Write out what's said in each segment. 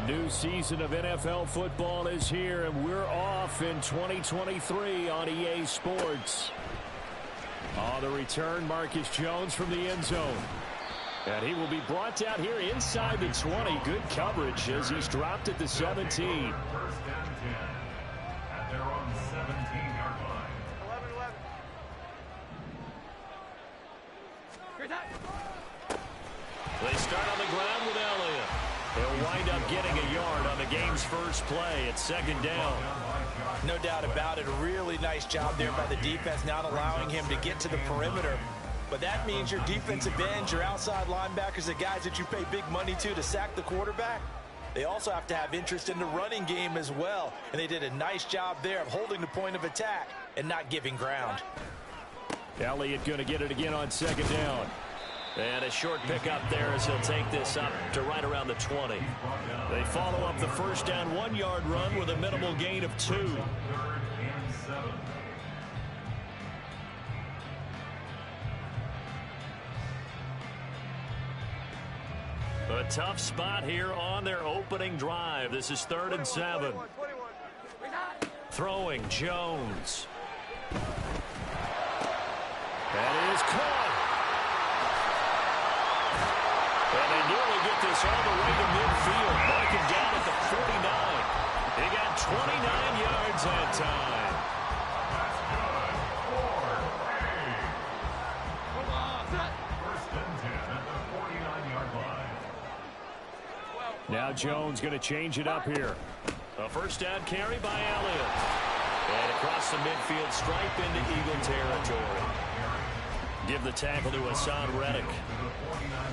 new season of NFL football is here, and we're off in 2023 on EA Sports. On the return, Marcus Jones from the end zone. And he will be brought down here inside the 20. Good coverage as he's dropped at the 17. First and 10 at their own 17-yard line. 11-11. They start on the ground with Elliott. He'll wind up getting a yard on the game's first play at second down. No doubt about it. A really nice job there by the defense, not allowing him to get to the perimeter. But that means your defensive ends, your outside linebackers, the guys that you pay big money to sack the quarterback, they also have to have interest in the running game as well. And they did a nice job there of holding the point of attack and not giving ground. Elliott going to get it again on second down. And a short pickup there as he'll take this up to right around the 20. They follow up the first down 1-yard run with a minimal gain of 2. A tough spot here on their opening drive. This is 3rd and 7. Throwing Jones. That is caught. And they nearly get this all the way to midfield. Mark him down at the 49. He got 29 yards that time. First and 10 at the 49-yard line. Now Jones going to change it up here. A first down carry by Elliott. And across the midfield stripe into Eagle territory. Give the tackle to Hassan Reddick.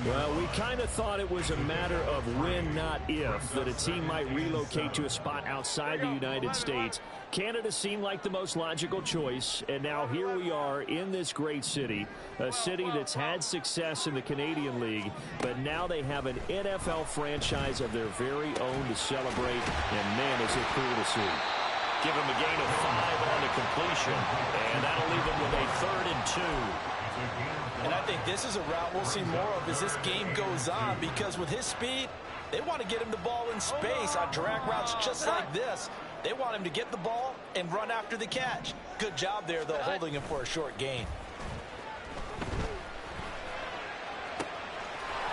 Well, we kind of thought it was a matter of when, not if, that a team might relocate to a spot outside the United States. Canada seemed like the most logical choice, and now here we are in this great city, a city that's had success in the Canadian League, but now they have an NFL franchise of their very own to celebrate, and man, is it cool to see. Give him a gain of 5 on the completion, and that'll leave him with a 3rd and 2. And I think this is a route we'll see more of as this game goes on, because with his speed, they want to get him the ball in space on drag routes just like this. They want him to get the ball and run after the catch. Good job there, though, holding him for a short gain.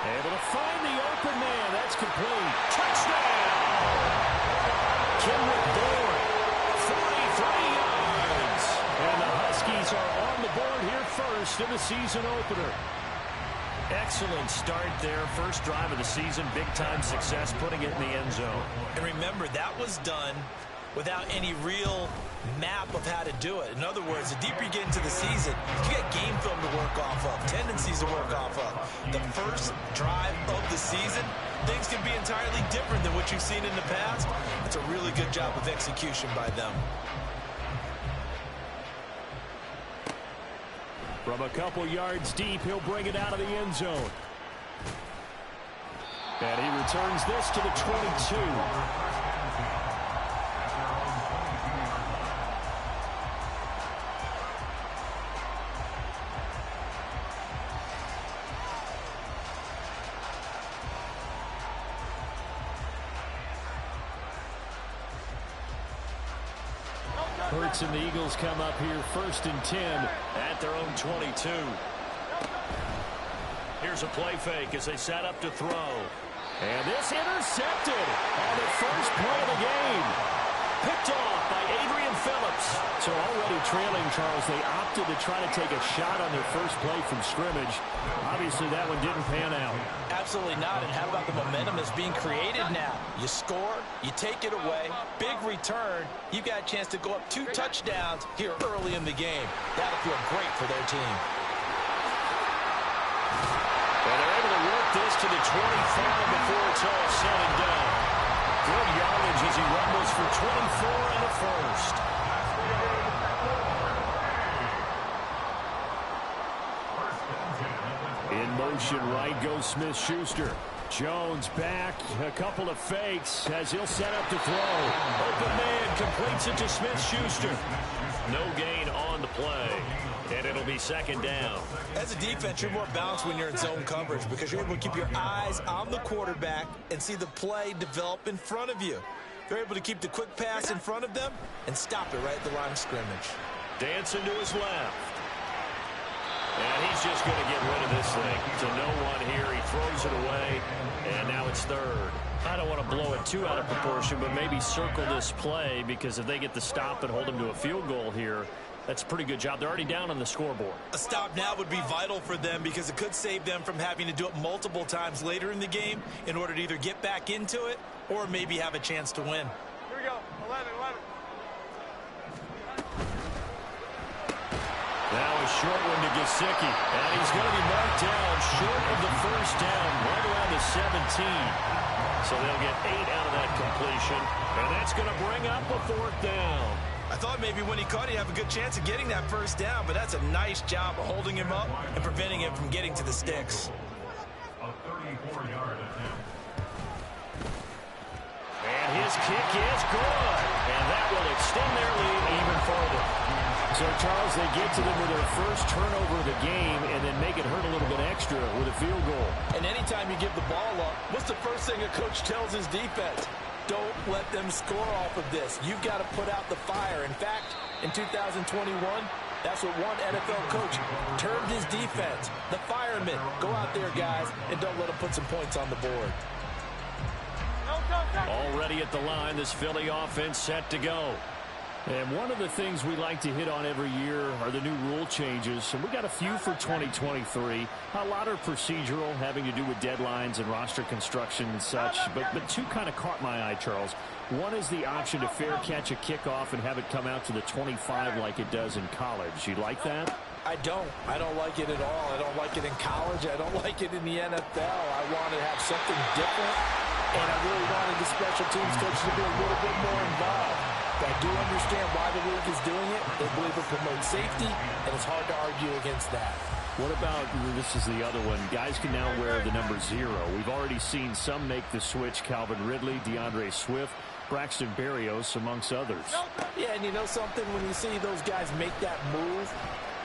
Able to find the open man. That's complete. Touchdown! Kenrick Bourne, 43 yards. And the Huskies are on the board here first in the season opener. Excellent start there. First drive of the season. Big-time success putting it in the end zone. And remember, that was done without any real map of how to do it. In other words, the deeper you get into the season, you got game film to work off of, tendencies to work off of. The first drive of the season, things can be entirely different than what you've seen in the past. It's a really good job of execution by them. From a couple yards deep, he'll bring it out of the end zone. And he returns this to the 22. Hurts and the Eagles come up here 1st and 10 at their own 22. Here's a play fake as they set up to throw. And this intercepted on the first play of the game. Picked off by Adrian Phillips. So already trailing, Charles, they opted to try to take a shot on their first play from scrimmage. Obviously, that one didn't pan out. Absolutely not. And how about the momentum that's being created now? You score, you take it away, big return. You've got a chance to go up 2 touchdowns here early in the game. That'll feel great for their team. And they're able to work this to the 25 before it's all said and done. Good yardage as he rumbles for 24 and a first. In motion, right goes Smith-Schuster. Jones back, a couple of fakes as he'll set up to throw. Open man completes it to Smith-Schuster. No gain on the play. And it'll be second down. As a defense, you're more balanced when you're in zone coverage because you're able to keep your eyes on the quarterback and see the play develop in front of you. They're able to keep the quick pass in front of them and stop it right at the line of scrimmage. Dancing to his left. And he's just going to get rid of this thing to no one here. He throws it away, and now it's third. I don't want to blow it too out of proportion, but maybe circle this play because if they get the stop and hold him to a field goal here, that's a pretty good job. They're already down on the scoreboard. A stop now would be vital for them because it could save them from having to do it multiple times later in the game in order to either get back into it or maybe have a chance to win. Here we go. 11. Now a short one to Gesicki. And he's going to be marked down short of the first down, right around the 17. So they'll get 8 out of that completion. And that's going to bring up a fourth down. I thought maybe when he caught, he'd have a good chance of getting that first down, but that's a nice job of holding him up and preventing him from getting to the sticks. A 34-yard attempt. And his kick is good. And that will extend their lead even further. So, Charles, they get to them with their first turnover of the game and then make it hurt a little bit extra with a field goal. And anytime you give the ball up, what's the first thing a coach tells his defense? Don't let them score off of this. You've got to put out the fire. In fact, in 2021, that's what one NFL coach termed his defense. The firemen. Go out there, guys, and don't let them put some points on the board. Already at the line, this Philly offense set to go. And one of the things we like to hit on every year are the new rule changes. And we got a few for 2023. A lot are procedural, having to do with deadlines and roster construction and such. But two kind of caught my eye, Charles. One is the option to fair catch a kickoff and have it come out to the 25 like it does in college. You like that? I don't like it at all. I don't like it in college. I don't like it in the NFL. I want to have something different. And I really wanted the special teams coach to be a little bit more involved. But I do understand why the league is doing it. They believe it promotes safety, and it's hard to argue against that. What about, this is the other one, guys can now wear the number 0. We've already seen some make the switch, Calvin Ridley, DeAndre Swift, Braxton Berrios, amongst others. Yeah, and you know something? When you see those guys make that move,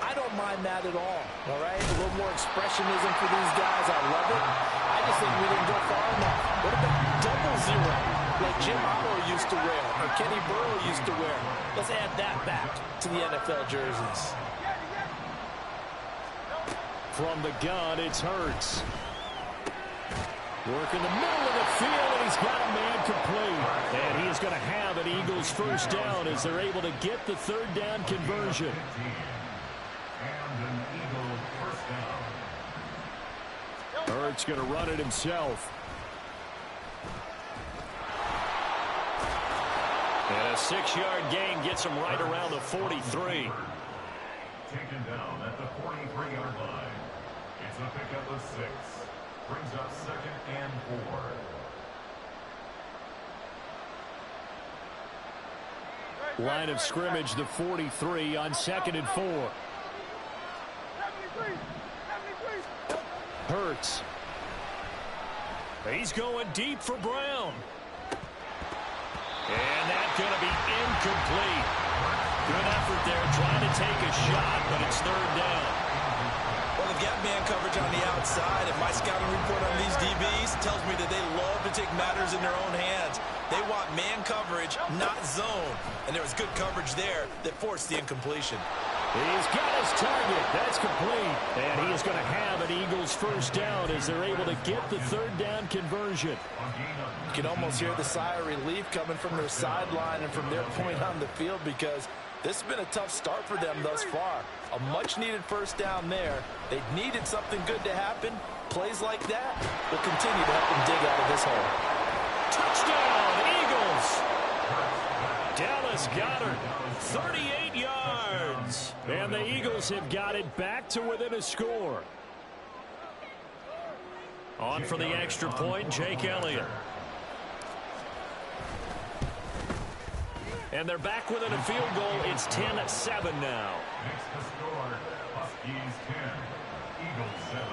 I don't mind that at all right? A little more expressionism for these guys. I love it. I just think we didn't go far enough. What about double 0? Like Jim Otto used to wear, or Kenny Burrow used to wear. Let's add that back to the NFL jerseys. From the gun, it's Hurts. Work in the middle of the field, and he's got a man complete. And he is going to have an Eagles first down as they're able to get the third down conversion. And an Eagle first down. Hurts going to run it himself. And a 6-yard gain gets him right around the 43. Taken down at the 43-yard line. It's a pickup of 6. Brings up 2nd and 4. Line of scrimmage, the 43 on 2nd and 4. Hurts. He's going deep for Brown. And that's going to be incomplete. Good effort there, trying to take a shot, but it's third down. Well, they've got man coverage on the outside, and my scouting report on these DBs tells me that they love to take matters in their own hands. They want man coverage, not zone. And there was good coverage there that forced the incompletion. He's got his target. That's complete. And he is going to have an Eagles first down as they're able to get the third down conversion. You can almost hear the sigh of relief coming from their sideline and from their point on the field because this has been a tough start for them thus far. A much-needed first down there. They needed something good to happen. Plays like that will continue to help them dig out of this hole. Touchdown, Eagles! Dallas Goedert, 38 yards. And the Eagles have got it back to within a score. On for the extra point, Jake Elliott. And they're back within a field goal. It's 10-7 now. Makes the score Huskies 10, Eagles 7.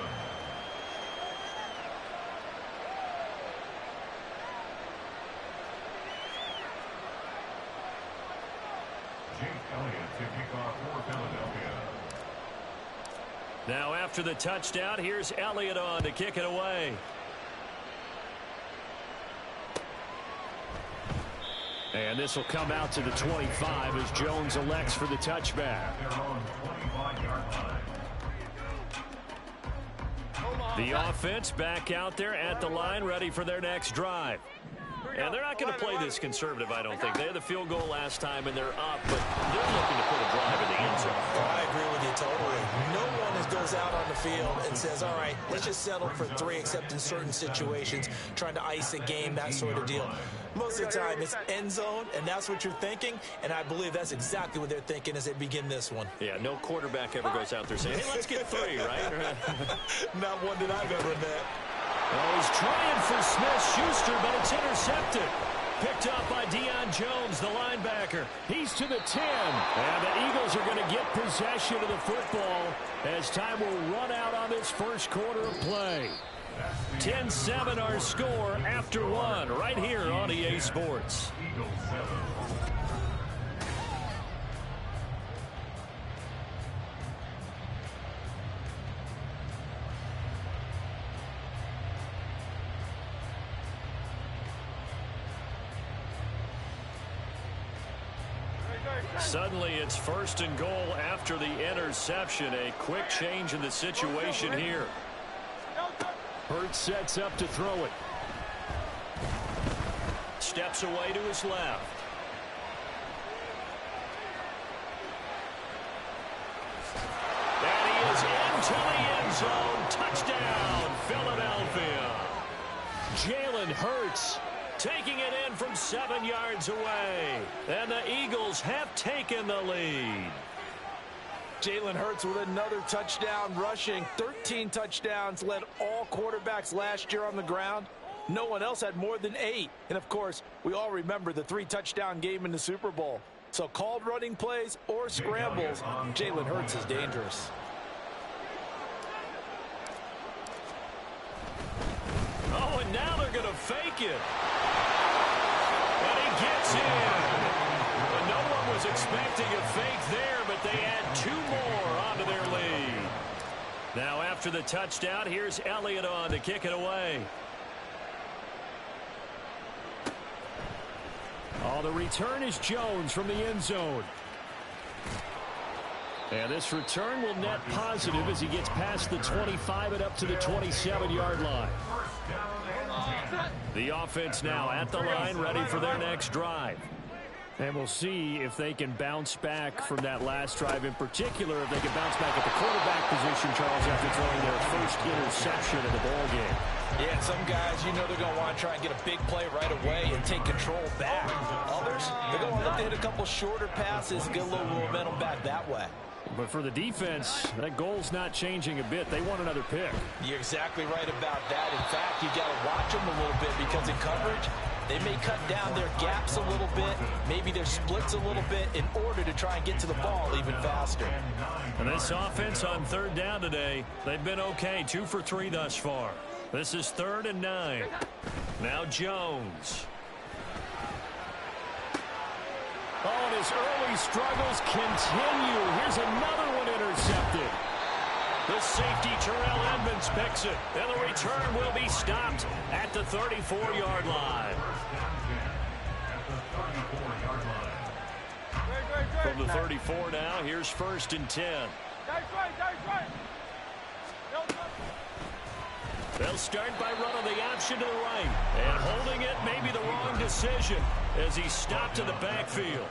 Jake Elliott to kick off for Philadelphia. Now after the touchdown, here's Elliott on to kick it away. And this will come out to the 25 as Jones elects for the touchback. The offense back out there at the line, ready for their next drive. And they're not going to play this conservative, I don't think. They had the field goal last time, and they're up, but they're looking to put a drive in the end zone. I agree with you totally. No one goes out on the field and says, all right, let's just settle for 3, except in certain situations, trying to ice a game, that sort of deal. Most of the time, it's end zone, and that's what you're thinking, and I believe that's exactly what they're thinking as they begin this one. Yeah, no quarterback ever goes out there saying, hey, let's get 3, right? Not one that I've ever met. Oh, he's trying for Smith-Schuster, but it's intercepted. Picked up by Deion Jones, the linebacker. He's to the 10. And the Eagles are going to get possession of the football as time will run out on this first quarter of play. 10-7 our score after 1 right here on EA Sports. Suddenly it's 1st and goal after the interception. A quick change in the situation here. Hurts sets up to throw it. Steps away to his left. And he is into the end zone. Touchdown, Philadelphia. Jalen Hurts taking it in from 7 yards away. And the Eagles have taken the lead. Jalen Hurts with another touchdown rushing. 13 touchdowns, led all quarterbacks last year on the ground. No one else had more than 8. And, of course, we all remember the 3-touchdown game in the Super Bowl. So called running plays or scrambles, Jalen Hurts is dangerous. Oh, and now they're going to fake it. And he gets in. But no one was expecting a fake there, but they add 2 more onto their lead. Now after the touchdown, here's Elliott on to kick it away. Oh, the return is Jones from the end zone. And this return will net positive as he gets past the 25 and up to the 27-yard line. The offense now at the line, ready for their next drive. And we'll see if they can bounce back from that last drive, in particular, if they can bounce back at the quarterback position, Charles, after throwing their first interception in the ballgame. Yeah, and some guys, you know they're going to want to try and get a big play right away and take control back. Others, they're going to look to hit a couple shorter passes and get a little momentum back that way. But for the defense, that goal's not changing a bit. They want another pick. You're exactly right about that. In fact, you got to watch them a little bit because in coverage, they may cut down their gaps a little bit, maybe their splits a little bit in order to try and get to the ball even faster. And this offense on 3rd down today, they've been okay, 2 for 3 thus far. This is 3rd and 9. Now Jones. Oh, and his early struggles continue. Here's another one intercepted. The safety, Terrell Edmonds, picks it. And the return will be stopped at the 34-yard line. From the 34 now, here's 1st and 10. They'll start by running the option to the right. And holding it may be the wrong decision as he stopped in the backfield.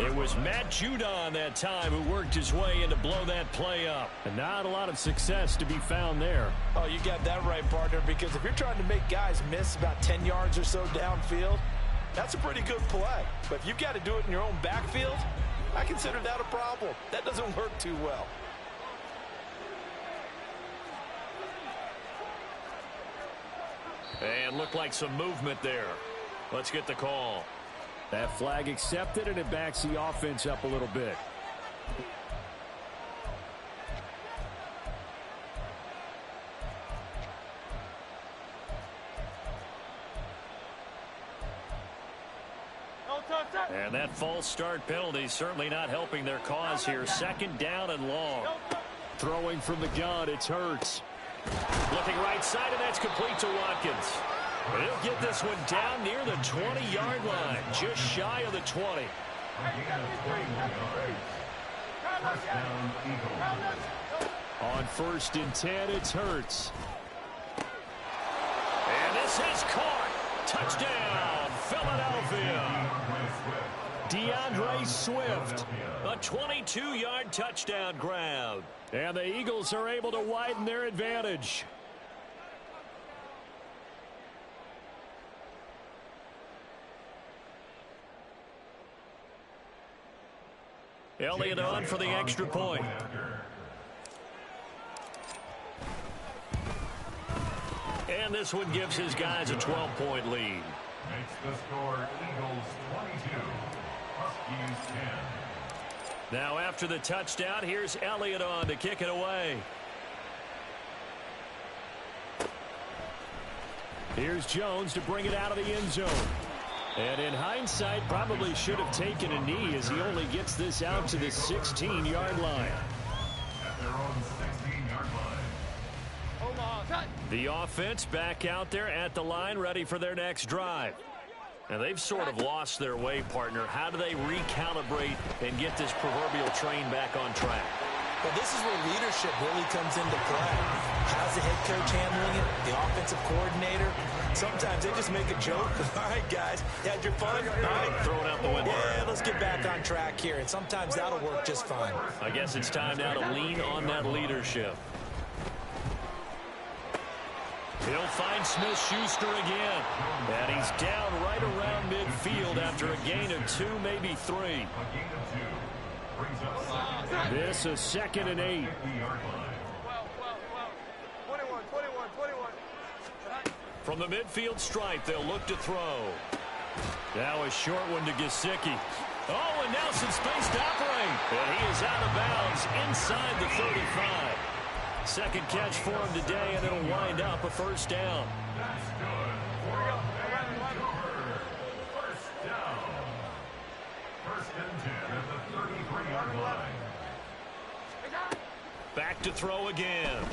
It was Matt Judon that time who worked his way in to blow that play up. And not a lot of success to be found there. Oh, you got that right, partner, because if you're trying to make guys miss about 10 yards or so downfield, that's a pretty good play. But if you've got to do it in your own backfield, I consider that a problem. That doesn't work too well. And looked like some movement there. Let's get the call. That flag accepted, and it backs the offense up a little bit. And that false start penalty certainly not helping their cause here. 2nd down and long. Throwing from the gun, it's Hurts. Looking right side, and that's complete to Watkins. He'll get this one down near the 20-yard line, just shy of the 20. On 1st and 10, it's Hurts. And this is caught. Touchdown, Philadelphia. DeAndre Swift. A 22-yard touchdown grab. And the Eagles are able to widen their advantage. Elliott on for the extra point. And this one gives his guys a 12-point lead. Makes the score Eagles 22, Huskies 10. Now after the touchdown, here's Elliott on to kick it away. Here's Jones to bring it out of the end zone. And in hindsight, probably should have taken a knee as he only gets this out to the 16-yard line. At their own 16-yard line. The offense back out there at the line, ready for their next drive. And they've sort of lost their way, partner. How do they recalibrate and get this proverbial train back on track? Well, this is where leadership really comes into play. How's the head coach handling it? The offensive coordinator? Sometimes they just make a joke. All right, guys, you had your fun? All right, Throw it out the window. Yeah, let's get back on track here. And sometimes that'll work just fine. I guess it's time now to lean on that leadership. He'll find Smith-Schuster again. And he's down right around midfield after a gain of 2, maybe 3. A gain of 2. Brings up second. This is 2nd and 8. 50-yard line. 21. From the midfield stripe, they'll look to throw. Now a short one to Gesicki. Oh, and now some space to operate. And he is out of bounds inside the 35. Second catch for him today, and it'll wind up a first down. That's good. First down. 1st and 10 at the 33-yard line. Back to throw again.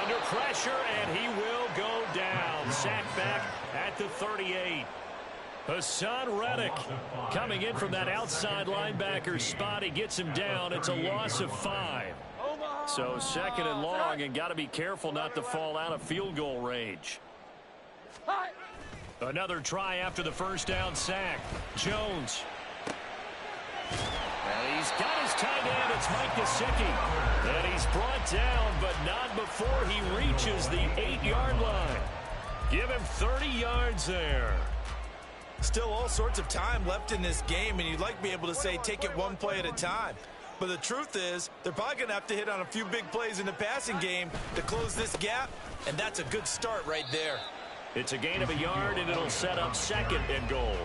Under pressure, and he will go down. Sacked back at the 38. Hassan Reddick coming in from that outside linebacker spot. He gets him down. It's a loss of 5. So 2nd and long, and got to be careful not to fall out of field goal range. Another try after the first down sack. Jones. And he's got his tight end. It's Mike Gesicki. And he's brought down, but not before he reaches the 8-yard line. Give him 30 yards there. Still all sorts of time left in this game, and you'd like to be able to say take it one play at a time. But the truth is, they're probably going to have to hit on a few big plays in the passing game to close this gap, and that's a good start right there. It's a gain of a yard, and it'll set up 2nd and goal.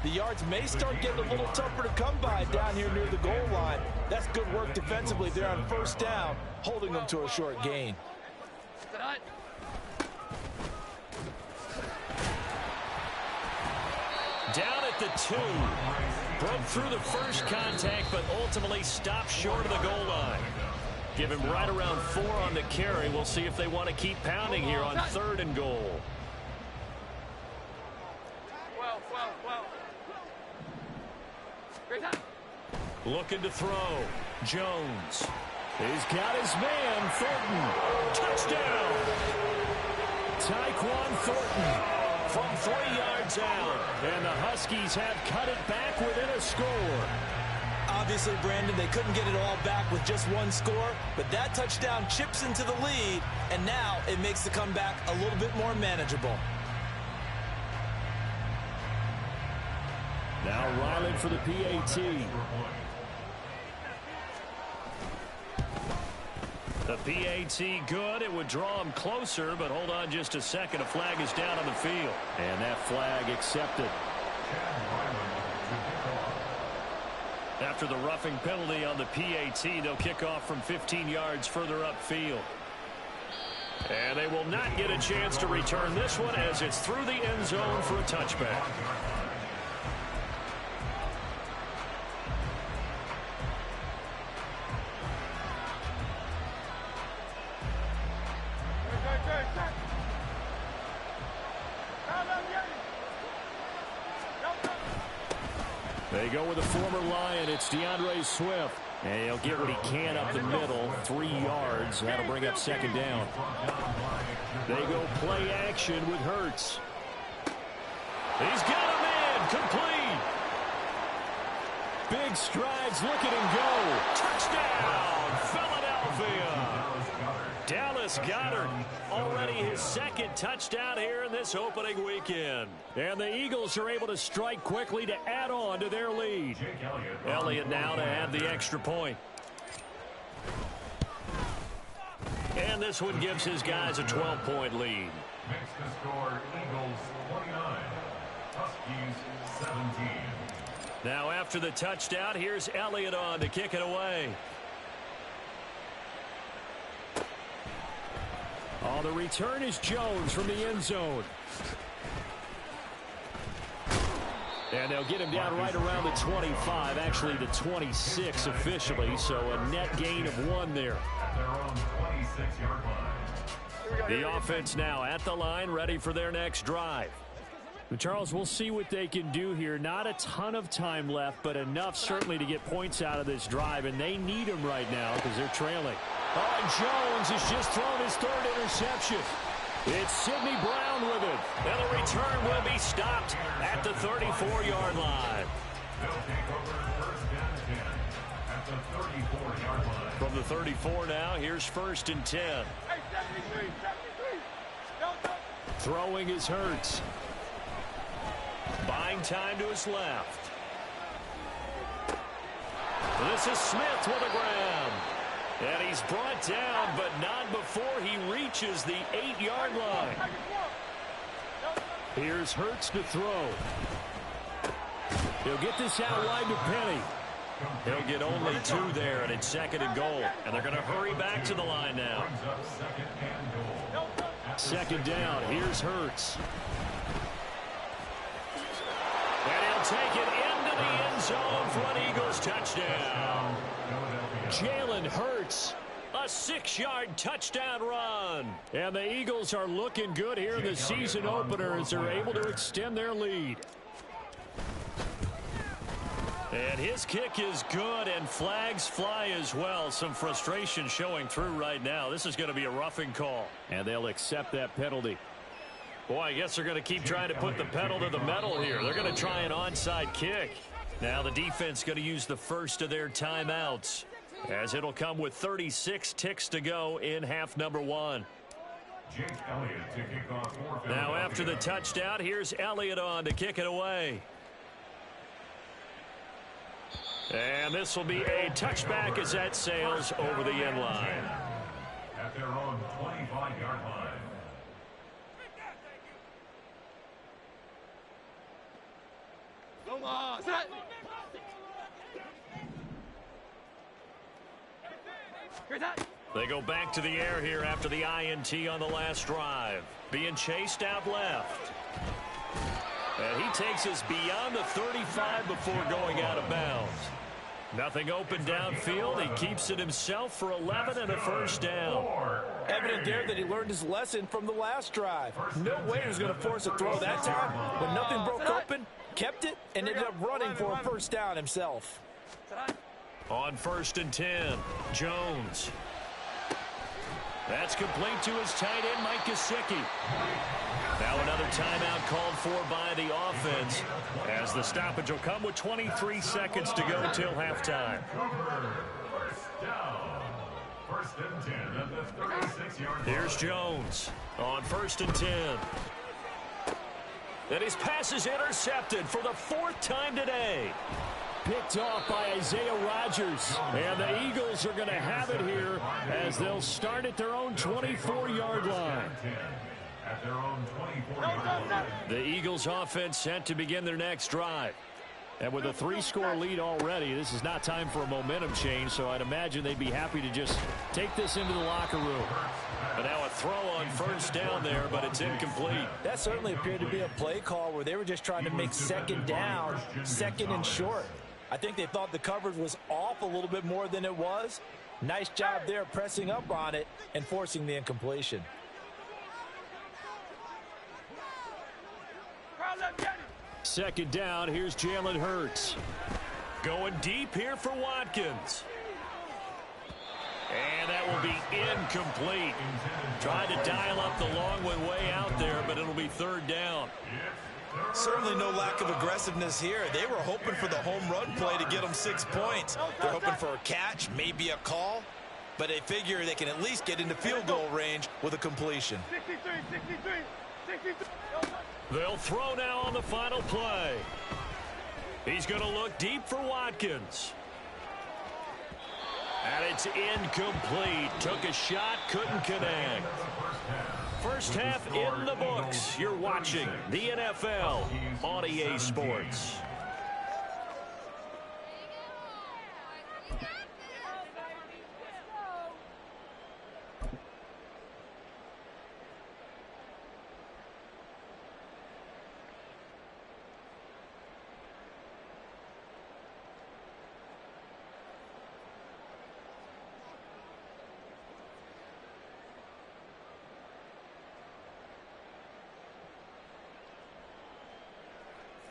The yards may start getting a little tougher to come by down here near the goal line. That's good work defensively there on 1st down, holding them to a short gain. Down at the 2. Broke through the first contact, but ultimately stopped short of the goal line. Give him right around 4 on the carry. We'll see if they want to keep pounding here on 3rd and goal. Looking to throw. Jones. He's got his man, Thornton. Touchdown! Tyquan Thornton. From 3 yards out. And the Huskies have cut it back within a score. Obviously, Brandon, they couldn't get it all back with just one score, but that touchdown chips into the lead, and now it makes the comeback a little bit more manageable. Now Ryland for the PAT. The PAT good. It would draw him closer, but hold on just a second. A flag is down on the field. And that flag accepted. After the roughing penalty on the PAT, they'll kick off from 15 yards further upfield. And they will not get a chance to return this one as it's through the end zone for a touchback. They go with a former Lion. It's DeAndre Swift. And he'll get what he can up the middle, 3 yards. That'll bring up second down. They go play action with Hurts. He's got him in. Complete. Big strides. Look at him go. Touchdown, Philadelphia. Dallas Goedert, already his second touchdown here in this opening weekend. And the Eagles are able to strike quickly to add on to their lead. Elliott now to have the extra point. And this one gives his guys a 12-point lead. Makes the score Eagles 29, Huskies 17. Now after the touchdown, here's Elliott on to kick it away. Oh, the return is Jones from the end zone. And they'll get him down right around the 25, actually the 26 officially, so a net gain of 1 there. At their own 26-yard line. The offense now at the line, ready for their next drive. Charles, we'll see what they can do here. Not a ton of time left, but enough certainly to get points out of this drive, and they need them right now because they're trailing. Oh, and Jones has just thrown his 3rd interception. It's Sidney Brown with it. And the return will be stopped at the 34-yard line. They'll take over first and 10 at the 34-yard line. From the 34 now, here's 1st and 10. Throwing is Hurts. Buying time to his left. This is Smith with a grab. And he's brought down, but not before he reaches the 8-yard line. Here's Hurts to throw. He'll get this out wide to Penny. He'll get only 2 there, and it's 2nd and goal. And they're going to hurry back to the line now. 2nd down. Here's Hurts. And he'll take it into the end zone for an Eagles touchdown. Jalen Hurts, a 6-yard touchdown run. And the Eagles are looking good here in the season opener as they're able to extend their lead. And his kick is good, and flags fly as well. Some frustration showing through right now. This is going to be a roughing call. And they'll accept that penalty. Boy, I guess they're going to keep trying to put the pedal to the metal here. They're going to try an onside kick. Now the defense going to use the first of their timeouts, as it'll come with 36 ticks to go in half number 1. Jake Elliott to kick off for now after the touchdown, here's Elliott on to kick it away. And this will be a touchback as that sails over the end line. At their own 25-yard line. They go back to the air here after the INT on the last drive. Being chased out left. And he takes us beyond the 35 before going out of bounds. Nothing open downfield. He keeps it himself for 11 and a first down. Evident there that he learned his lesson from the last drive. No way he was going to force a throw that time. When nothing broke open, kept it, and ended up running for a first down himself. On 1st and 10, Jones. That's complete to his tight end, Mike Gesicki. Now another timeout called for by the offense, as the stoppage will come with 23 seconds to go till halftime. First down. 1st and 10 at the 36-yard line. Here's Jones on 1st and 10. And his pass is intercepted for the 4th time today. Picked off by Isaiah Rodgers. And the Eagles are going to have it here as they'll start at their own 24-yard line. At their own 24-yard line. The Eagles offense set to begin their next drive. And with a 3-score lead already, this is not time for a momentum change, so I'd imagine they'd be happy to just take this into the locker room. But now a throw on 1st down there, but it's incomplete. That certainly appeared to be a play call where they were just trying to make 2nd down, 2nd and short. I think they thought the coverage was off a little bit more than it was. Nice job there pressing up on it and forcing the incompletion. second down. Here's Jalen Hurts. Going deep here for Watkins. And that will be incomplete. Tried to dial up the long one way out there, but it'll be third down. Certainly no lack of aggressiveness here. They were hoping for the home run play to get them 6 points. They're hoping for a catch, maybe a call, but they figure they can at least get into field goal range with a completion. 63. They'll throw now on the final play. He's going to look deep for Watkins. And it's incomplete. Took a shot, couldn't connect. First half in the books. You're watching the NFL on EA Sports.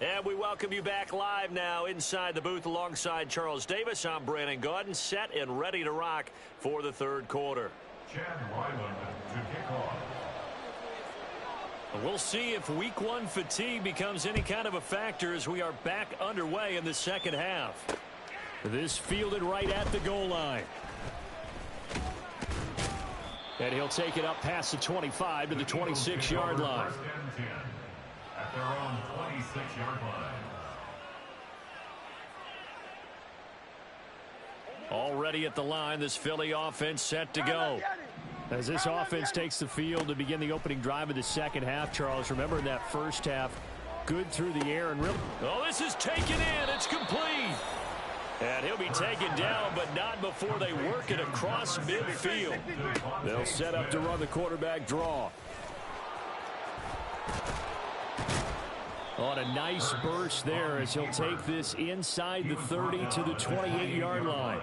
And we welcome you back live now inside the booth alongside Charles Davis. I'm Brandon Gaudin, set and ready to rock for the third quarter. Chad Ryland to kick off. We'll see if week one fatigue becomes any kind of a factor as we are back underway in the second half. This fielded right at the goal line. And he'll take it up past the 25 to the 26-yard line. First and 10 at their own 26-yard line. Already at the line, this Philly offense set to go. As this offense takes the field to begin the opening drive of the second half, Charles, remember in that first half, good through the air and really... Oh, this is taken in. It's complete. And he'll be taken down, but not before they work it across midfield. They'll set up to run the quarterback draw. On a nice burst there as he'll take this inside the 30 to the 28-yard line.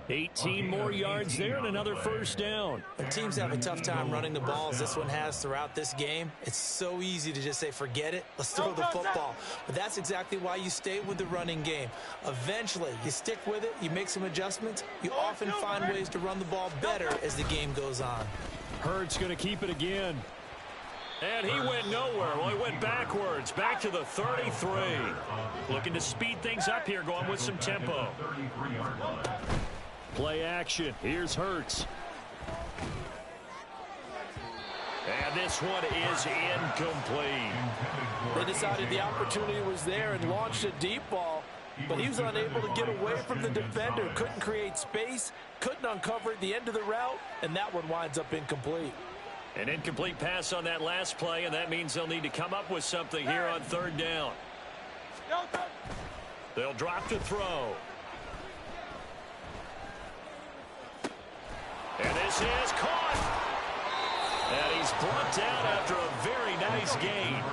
18 more yards there and another first down. When teams have a tough time running the ball as this one has throughout this game, it's so easy to just say, forget it, let's throw the football. But that's exactly why you stay with the running game. Eventually, you stick with it, you make some adjustments, you often find ways to run the ball better as the game goes on. Hurts going to keep it again. And he went nowhere. Well, he went backwards, back to the 33. Looking to speed things up here, going with some tempo. Play action. Here's Hurts. And this one is incomplete. They decided the opportunity was there and launched a deep ball, but he was unable to get away from the defender. Couldn't create space, couldn't uncover the end of the route, and that one winds up incomplete. An incomplete pass on that last play, and that means they'll need to come up with something here on third down. They'll drop to throw. And this is caught. And he's brought down after a very nice gain.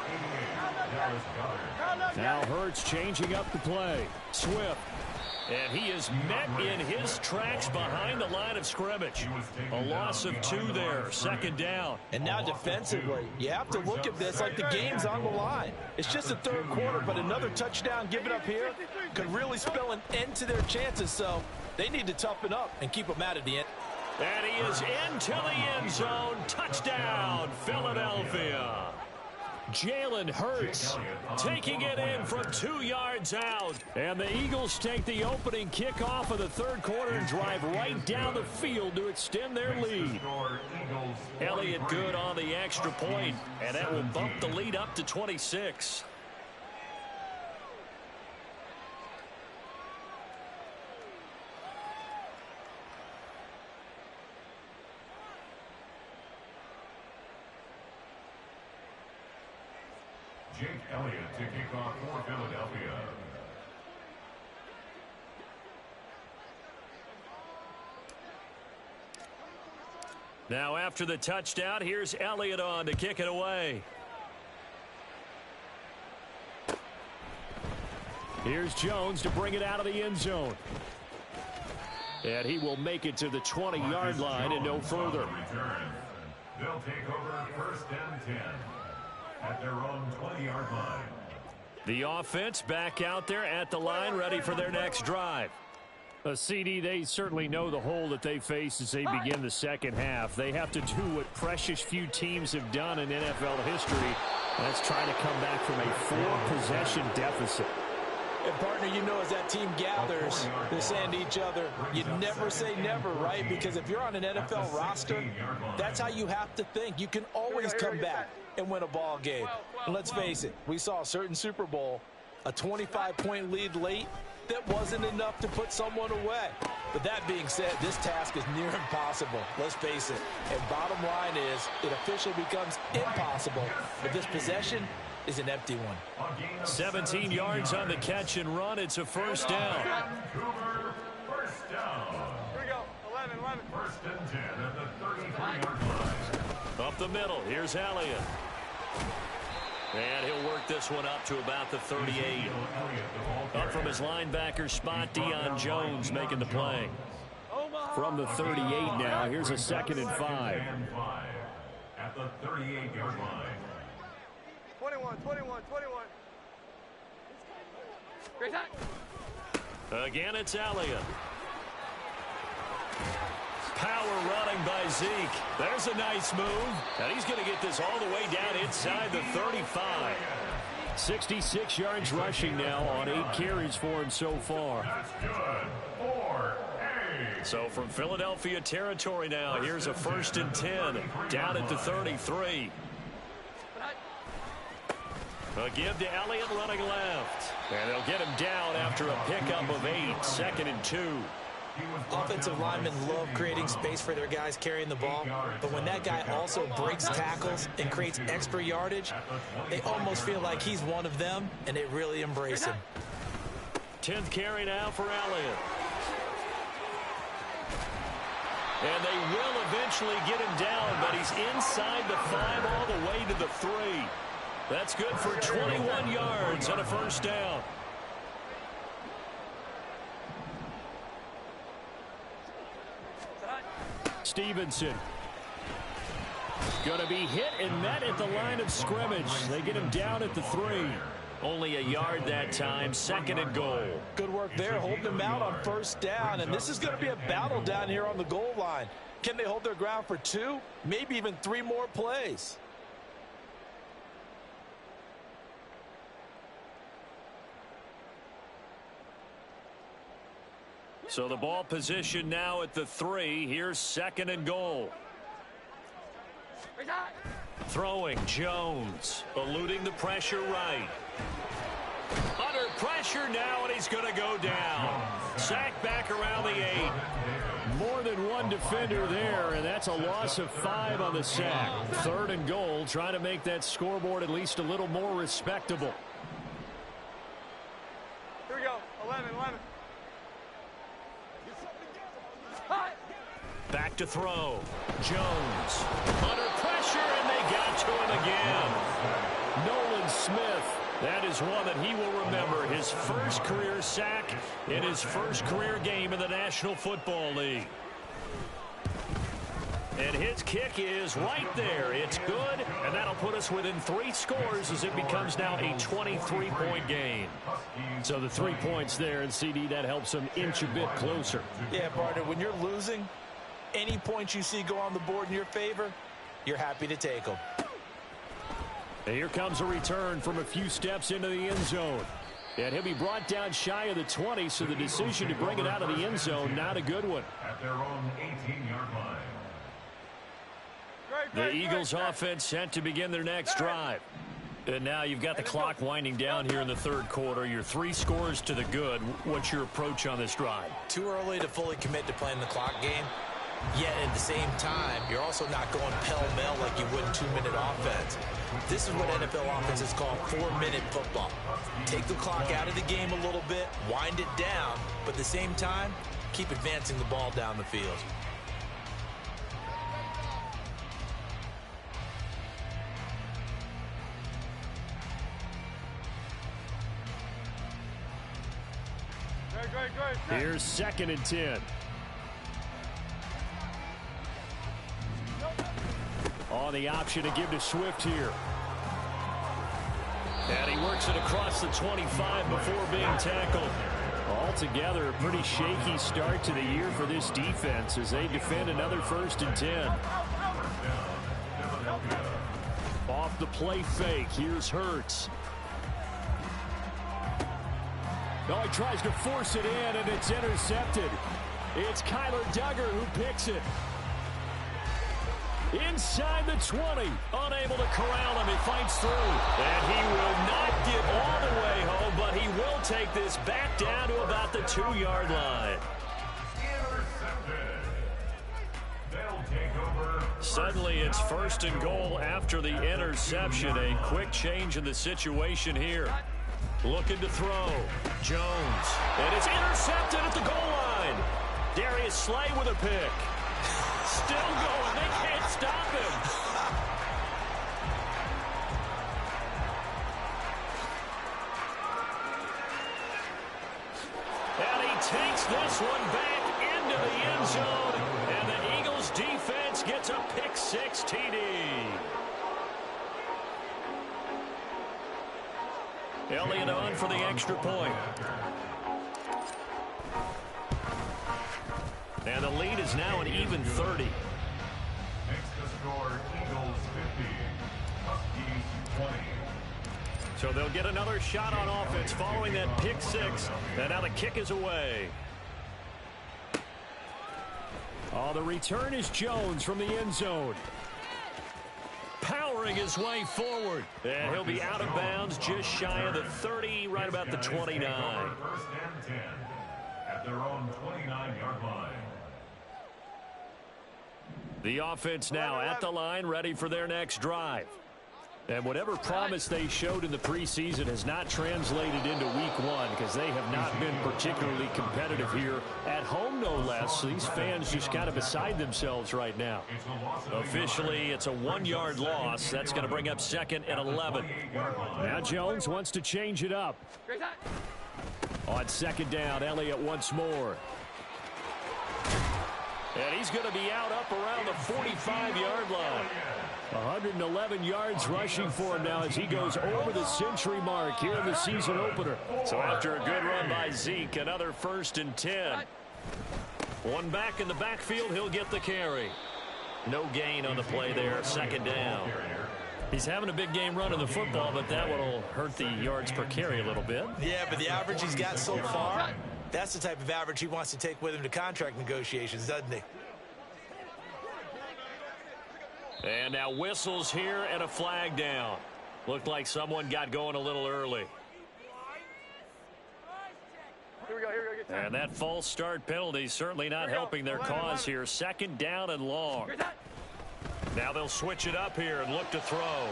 Now Hurts changing up the play. Swift. And he is met in his tracks behind the line of scrimmage. A loss of 2 there, second down. And now defensively, you have to look at this like the game's on the line. It's just the third quarter, but another touchdown given up here could really spell an end to their chances. So they need to toughen up and keep them out of the end. And he is into the end zone. Touchdown, Philadelphia. Jalen Hurts taking it in from 2 yards out. And the Eagles take the opening kickoff of the third quarter and drive right down the field to extend their lead. Elliott good on the extra point, and that will bump the lead up to 26. Jake Elliott to kick off for Philadelphia. Now after the touchdown, here's Elliott on to kick it away. Here's Jones to bring it out of the end zone. And he will make it to the 20-yard line and no further. They'll take over first and 10 at their own 20-yard line. The offense back out there at the line, ready for their next drive. A CD, they certainly know the hole that they face as they begin the second half. They have to do what precious few teams have done in NFL history. That's try to come back from a 4-possession deficit. And, partner, you know, as that team gathers, they're saying to each other, you never say never, right? Because if you're on an NFL roster, that's how you have to think. You can always come back and win a ball game. And let's face it, we saw a certain Super Bowl, a 25-point lead late, that wasn't enough to put someone away. But that being said, this task is near impossible. Let's face it. And bottom line is, it officially becomes impossible if this possession is an empty one. 17 yards on the catch and run. It's a first down. First down. Here we go. 11. First and 10 at the 33-yard line. Up the middle. Here's Elliott. And he'll work this one up to about the 38. Up from his linebacker spot, Deion Jones making the play. From the 38 now, here's a 2nd and 5. At the 38-yard line. 21. Great time. Again, it's Elliott. Power running by Zeke. There's a nice move. And he's going to get this all the way down inside the 35. 66 yards rushing now on 8 carries for him so far. That's good. 4-8. So from Philadelphia territory now, here's a 1st and 10 down at the 33. A give to Elliott running left. And they'll get him down after a pickup of 8, 2nd and 2. Offensive linemen love creating space for their guys carrying the ball, but when that guy also breaks tackles and creates extra yardage, they almost feel like he's one of them, and they really embrace him. 10th carry now for Elliott. And they will eventually get him down, but he's inside the 5 all the way to the 3. That's good for 21 yards and a first down. Stevenson. Going to be hit and met at the line of scrimmage. They get him down at the 3. Only a yard that time, 2nd and goal. Good work there, holding him out on first down, and this is going to be a battle down here on the goal line. Can they hold their ground for 2, maybe even 3 more plays? So the ball position now at the 3. Here's 2nd and goal. Throwing Jones, eluding the pressure right. Under pressure now, and he's going to go down. Sacked back around the 8. More than one defender there, and that's a loss of 5 on the sack. 3rd and goal, trying to make that scoreboard at least a little more respectable. Here we go. 11. Back to throw. Jones under pressure, and they got to him again. Nolan Smith. That is one that he will remember. His first career sack in his first career game in the National Football League. And his kick is right there. It's good, and that'll put us within 3 scores as it becomes now a 23-point game. So the 3 points there, and CD, that helps them inch a bit closer. Yeah, partner, when you're losing, any points you see go on the board in your favor, you're happy to take them. And here comes a return from a few steps into the end zone. And he'll be brought down shy of the 20, so the decision to bring it out of the end zone, not a good one. At their own 18-yard line. The Eagles offense set to begin their next drive. And now you've got the clock winding down here in the 3rd quarter. You're 3 scores to the good. What's your approach on this drive? Too early to fully commit to playing the clock game. Yet at the same time, you're also not going pell-mell like you would in 2-minute offense. This is what NFL offenses call 4-minute football. Take the clock out of the game a little bit, wind it down, but at the same time, keep advancing the ball down the field. Great. Here's 2nd and 10. On the option to give to Swift here. And he works it across the 25 before being tackled. Altogether, a pretty shaky start to the year for this defense as they defend another 1st and 10. Off the play fake, here's Hurts. Oh, he tries to force it in, and it's intercepted. It's Kyler Duggar who picks it. Inside the 20, unable to corral him. He fights through, and he will not get all the way home, but he will take this back down to about the 2-yard line. Suddenly, it's 1st and goal after the interception. A quick change in the situation here. Looking to throw. Jones. And it's intercepted at the goal line. Darius Slay with a pick. Still going. They can't stop him. And he takes this one back into the end zone. And the Eagles defense gets a pick-6 TD. Elliott on for the extra point. And the lead is now an even 30. Next to score, Eagles 50, Huskies 20. So they'll get another shot on offense following that pick-6. And now the kick is away. Oh, the return is Jones from the end zone. Powering his way forward. And he'll be out of bounds just shy of the 30, right about the 29. 1st and 10 at their own 29-yard line. The offense now at the line, ready for their next drive. And whatever promise they showed in the preseason has not translated into week 1 because they have not been particularly competitive here at home, no less. These fans just kind of beside themselves right now. Officially, it's a 1-yard loss. That's going to bring up 2nd and 11. Now Jones wants to change it up. On 2nd down, Elliott once more. And he's going to be out up around the 45-yard line. 111 yards rushing for him now as he goes over the century mark here in the season opener. So after a good run by Zeke, another 1st and 10. One back in the backfield, he'll get the carry. No gain on the play there, 2nd down. He's having a big game running the football, but that will hurt the yards per carry a little bit. Yeah, but the average he's got so far, that's the type of average he wants to take with him to contract negotiations, doesn't he? And now whistles here and a flag down. Looked like someone got going a little early. Here we go, get time. And that false start penalty certainly not helping their cause here. 2nd down and long. Now they'll switch it up here and look to throw.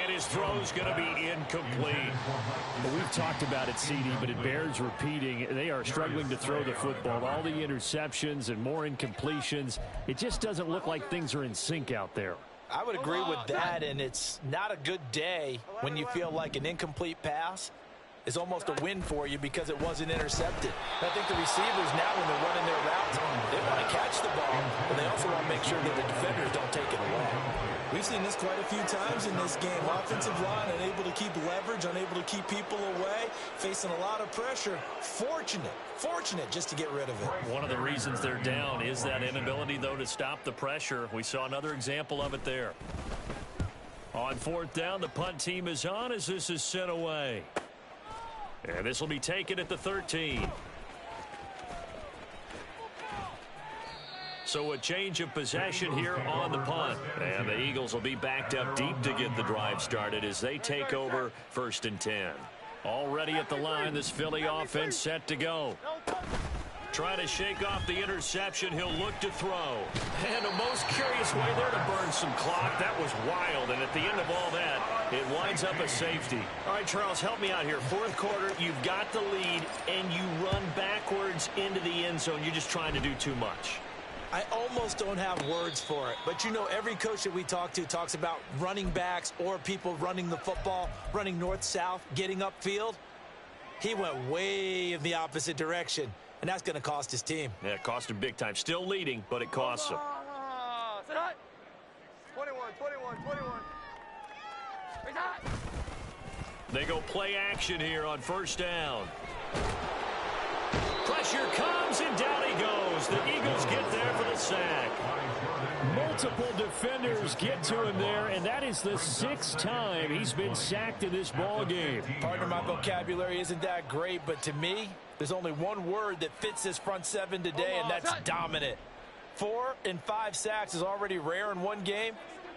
And his throw's going to be incomplete. Well, we've talked about it, CD, but it bears repeating. They are struggling to throw the football. All the interceptions and more incompletions. It just doesn't look like things are in sync out there. I would agree with that, and it's not a good day when you feel like an incomplete pass is almost a win for you because it wasn't intercepted. I think the receivers now, when they're running their routes, they want to catch the ball, but they also want to make sure that the defenders don't take it away. We've seen this quite a few times in this game. Offensive line unable to keep leverage, unable to keep people away, facing a lot of pressure. Fortunate just to get rid of it. One of the reasons they're down is that inability, though, to stop the pressure. We saw another example of it there. On 4th down, the punt team is on as this is sent away. And this will be taken at the 13. So a change of possession here on the punt. And the Eagles will be backed up deep to get the drive started as they take over 1st and 10. Already at the line, this Philly offense set to go. Trying to shake off the interception. He'll look to throw. And a most curious way there to burn some clock. That was wild. And at the end of all that, it winds up a safety. All right, Charles, help me out here. 4th quarter, you've got the lead, and you run backwards into the end zone. You're just trying to do too much. I almost don't have words for it. But, you know, every coach that we talk to talks about running backs or people running the football, running north-south, getting upfield. He went way in the opposite direction, and that's going to cost his team. Yeah, it cost him big time. Still leading, but it costs him. Sit hot. 21. They go play action here on first down. Pressure comes, and down he goes. The Eagles get there for the sack. Multiple defenders get to him there, and that is the 6th time he's been sacked in this ball game. Partner, my vocabulary isn't that great, but to me, there's only one word that fits this front seven today, and that's dominant. 4 and 5 sacks is already rare in one game.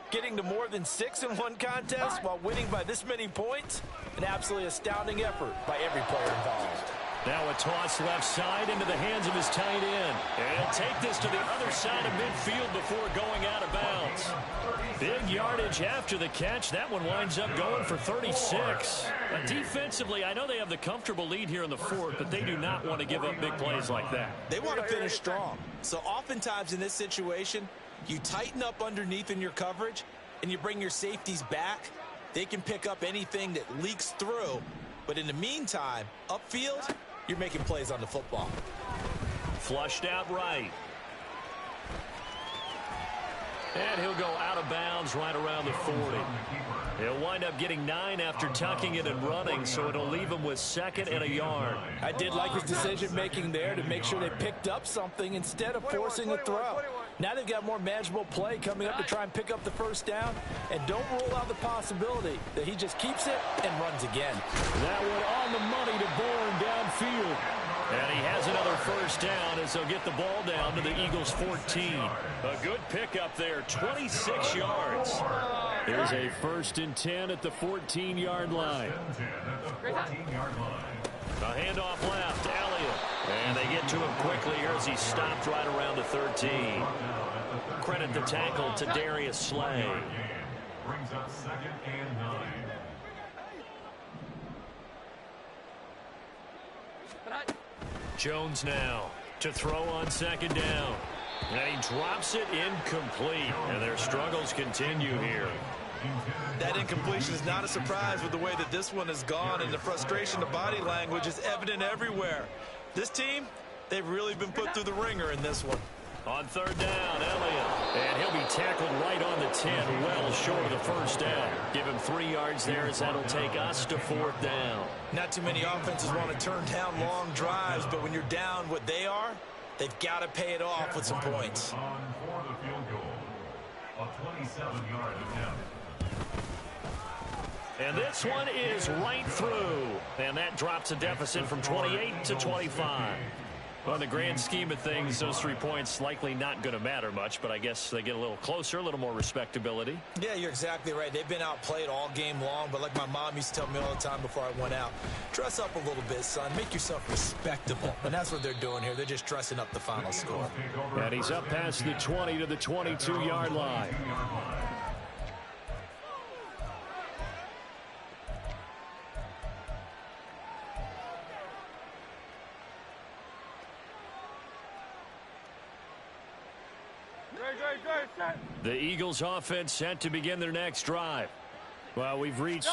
Getting to more than 6 in one contest while winning by this many points, an absolutely astounding effort by every player involved. Now a toss left side into the hands of his tight end. And he'll take this to the other side of midfield before going out of bounds. Big yardage after the catch. That one winds up going for 36. Defensively, I know they have the comfortable lead here in the 4th, but they do not want to give up big plays like that. They want to finish strong. So oftentimes in this situation, you tighten up underneath in your coverage, and you bring your safeties back. They can pick up anything that leaks through. But in the meantime, upfield, you're making plays on the football. Flushed out right. And he'll go out of bounds right around the 40. He'll wind up getting 9 after tucking it and running, so it'll leave him with 2nd and a yard. I did like his decision-making there to make sure they picked up something instead of forcing a throw. Now they've got more manageable play coming up to try and pick up the first down, and don't rule out the possibility that he just keeps it and runs again. That one on the money to Bourne downfield. And he has another first down as they'll get the ball down to the Eagles' 14. A good pickup there, 26 yards. There's a 1st and 10 at the 14-yard line. A handoff left, Elliott. And they get to him quickly here as he stopped right around the 13. Credit the tackle to Darius Slay. Brings up 2nd and 9. Jones now to throw on 2nd down. And he drops it incomplete. And their struggles continue here. That incompletion is not a surprise with the way that this one has gone, and the frustration, the body language is evident everywhere. This team, they've really been put through the ringer in this one. On 3rd down, Elliott. And he'll be tackled right on the 10, well short of the first down. Give him 3 yards there as that'll take us to 4th down. Not too many offenses want to turn down long drives, but when you're down what they are, they've got to pay it off with some points. On for the field goal. A 27-yard attempt. And this one is right through. And that drops a deficit from 28 to 25. Well, in the grand scheme of things, those 3 points likely not going to matter much, but I guess they get a little closer, a little more respectability. Yeah, you're exactly right. They've been outplayed all game long, but like my mom used to tell me all the time before I went out, dress up a little bit, son. Make yourself respectable. And that's what they're doing here. They're just dressing up the final score. And he's up past the 20 to the 22-yard line. The Eagles offense set to begin their next drive. Well, we've reached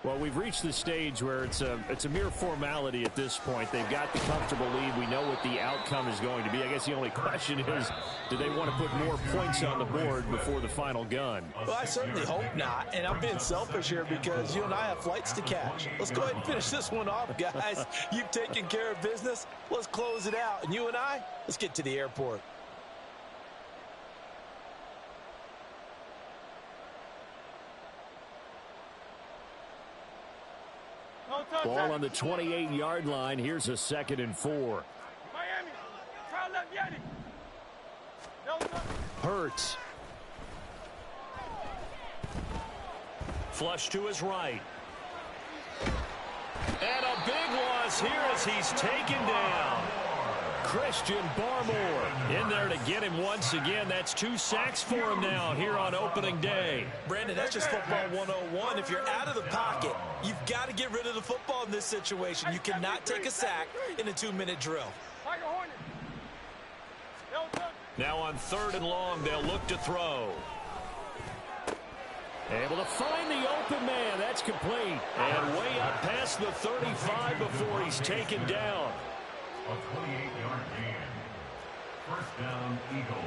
the stage where it's a mere formality at this point. They've got the comfortable lead. We know what the outcome is going to be. I guess the only question is, do they want to put more points on the board before the final gun? Well, I certainly hope not. And I'm being selfish here because you and I have flights to catch. Let's go ahead and finish this one off, guys. You've taken care of business. Let's close it out. And you and I, let's get to the airport. Ball on the 28-yard line. Here's a 2nd and 4. Miami, try left Yanni. Hurts. Flush to his right. And a big loss here as he's taken down. Christian Barmore in there to get him once again. That's 2 sacks for him now here on opening day. Brandon, that's just football 101. If you're out of the pocket, you've got to get rid of the football in this situation. You cannot take a sack in a 2-minute drill. Now on 3rd and long, they'll look to throw. Able to find the open man. That's complete. And way up past the 35 before he's taken down. A 28-yard gain. First down, Eagles.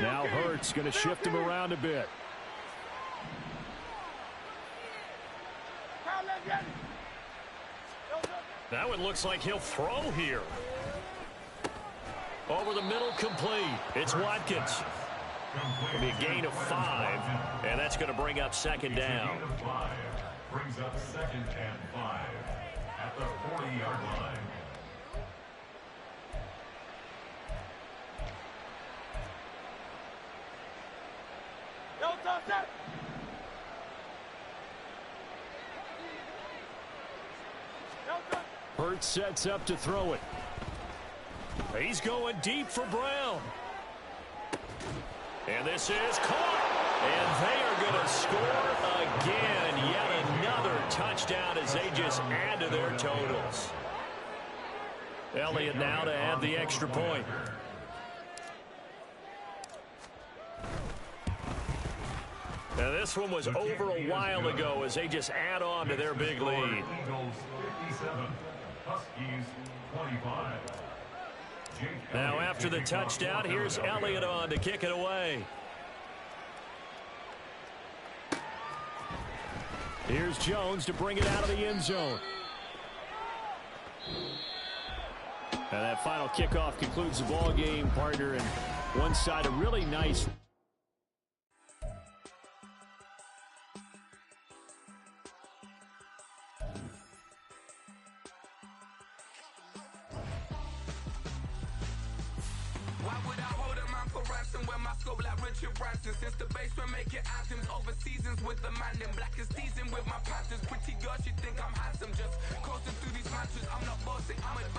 Now Hurts going to shift him around a bit. That one looks like he'll throw here. Over the middle, complete. It's Watkins. It'll be a gain of 5, and that's going to bring up second down. Brings up 2nd and 5 at the 40-yard line. Hurts sets up to throw it. He's going deep for Brown. And this is caught. And they are going to score again. Yet another touchdown as they just add to their totals. Elliott now to add the extra point. Now this one was over a while ago as they just add on to their big lead. Eagles 57, Huskies 25. Now after the touchdown, here's Elliott on to kick it away. Here's Jones to bring it out of the end zone. And that final kickoff concludes the ball game, partner, and one side a really nice. Why would I hold a man for ransom when my scope like Richard Branson? Since the basement make it items over seasons with the man in black is teasing with my panthers. Pretty girl, she think I'm handsome. Just coasting through these matches, I'm not bossing, I'm advanced.